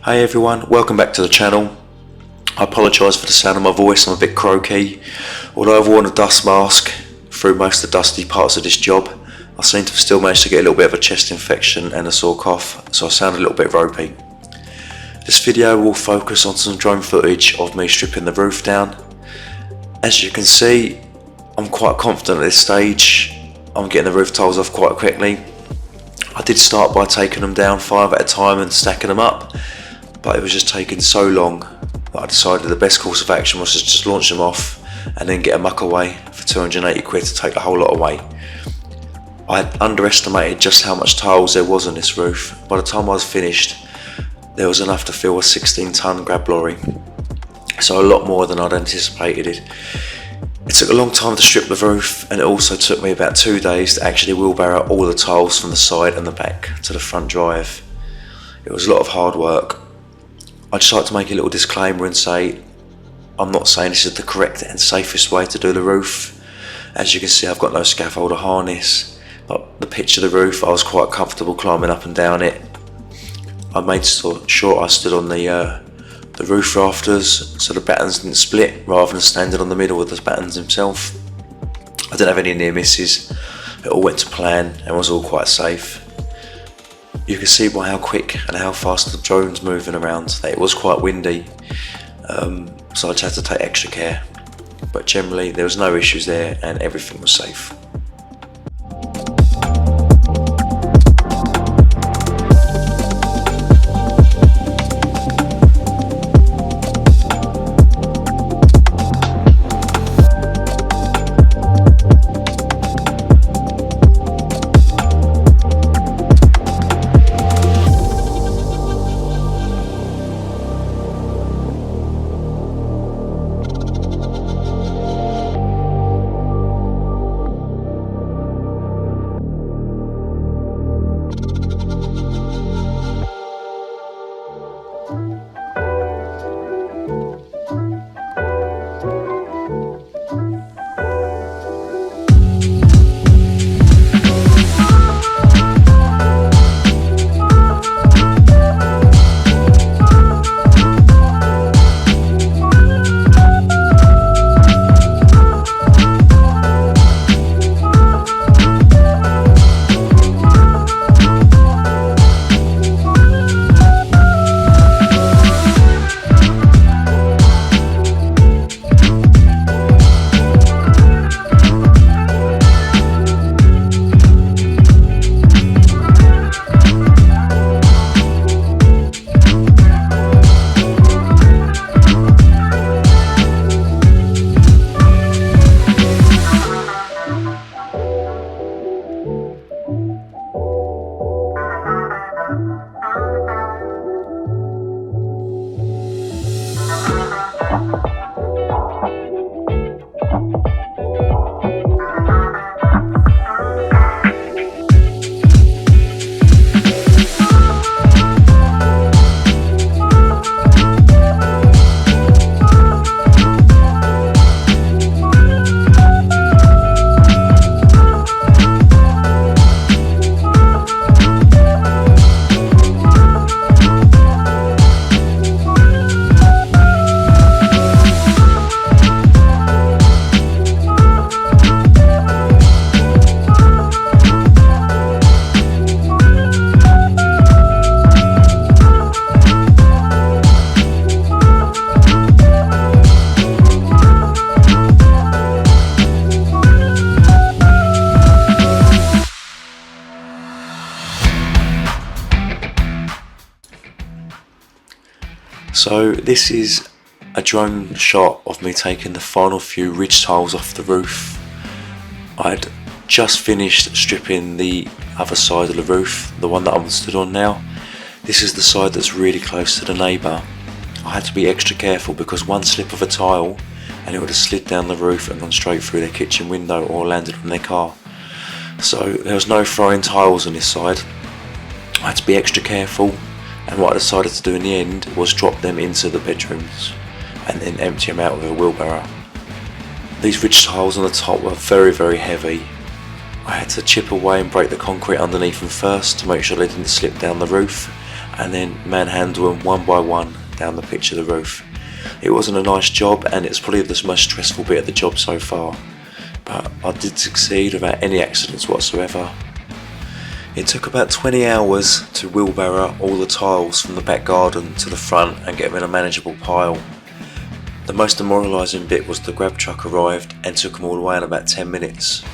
Hey everyone, welcome back to the channel. I apologise for the sound of my voice, I'm a bit croaky. Although I've worn a dust mask through most of the dusty parts of this job, I seem to have still managed to get a little bit of a chest infection and a sore cough, so I sound a little bit ropey. This video will focus on some drone footage of me stripping the roof down. As you can see, I'm quite confident at this stage. I'm getting the roof tiles off quite quickly. I did start by taking them down 5 at a time and stacking them up, but it was just taking so long that I decided the best course of action was to just launch them off and then get a muck away for 280 quid to take the whole lot away. I had underestimated just how much tiles there was on this roof. By the time I was finished, there was enough to fill a 16-ton grab lorry, so a lot more than I'd anticipated it. It took a long time to strip the roof, and it also took me about 2 days to actually wheelbarrow all the tiles from the side and the back to the front drive. It was a lot of hard work. I'd just like to make a little disclaimer and say I'm not saying this is the correct and safest way to do the roof. As you can see, I've got no scaffold or harness, but the pitch of the roof, I was quite comfortable climbing up and down it. I made sure I stood on the roof rafters so the battens didn't split, rather than standing on the middle with the battens himself. I didn't have any near misses. It all went to plan and was all quite safe. You can see by how quick and how fast the drone's moving around that it was quite windy, so I just had to take extra care. But generally there was no issues there and everything was safe. So this is a drone shot of me taking the final few ridge tiles off the roof. I'd just finished stripping the other side of the roof, the one that I'm stood on now. This is the side that's really close to the neighbour. I had to be extra careful because one slip of a tile and it would have slid down the roof and gone straight through their kitchen window or landed on their car. So there was no throwing tiles on this side. I had to be extra careful, and what I decided to do in the end was drop them into the bedrooms and then empty them out with a wheelbarrow. These ridge tiles on the top were very, very heavy. I had to chip away and break the concrete underneath them first to make sure they didn't slip down the roof, and then manhandle them one by one down the pitch of the roof. It wasn't a nice job, and it's probably the most stressful bit of the job so far, but I did succeed without any accidents whatsoever. It took about 20 hours to wheelbarrow all the tiles from the back garden to the front and get them in a manageable pile. The most demoralising bit was the grab truck arrived and took them all away in about 10 minutes.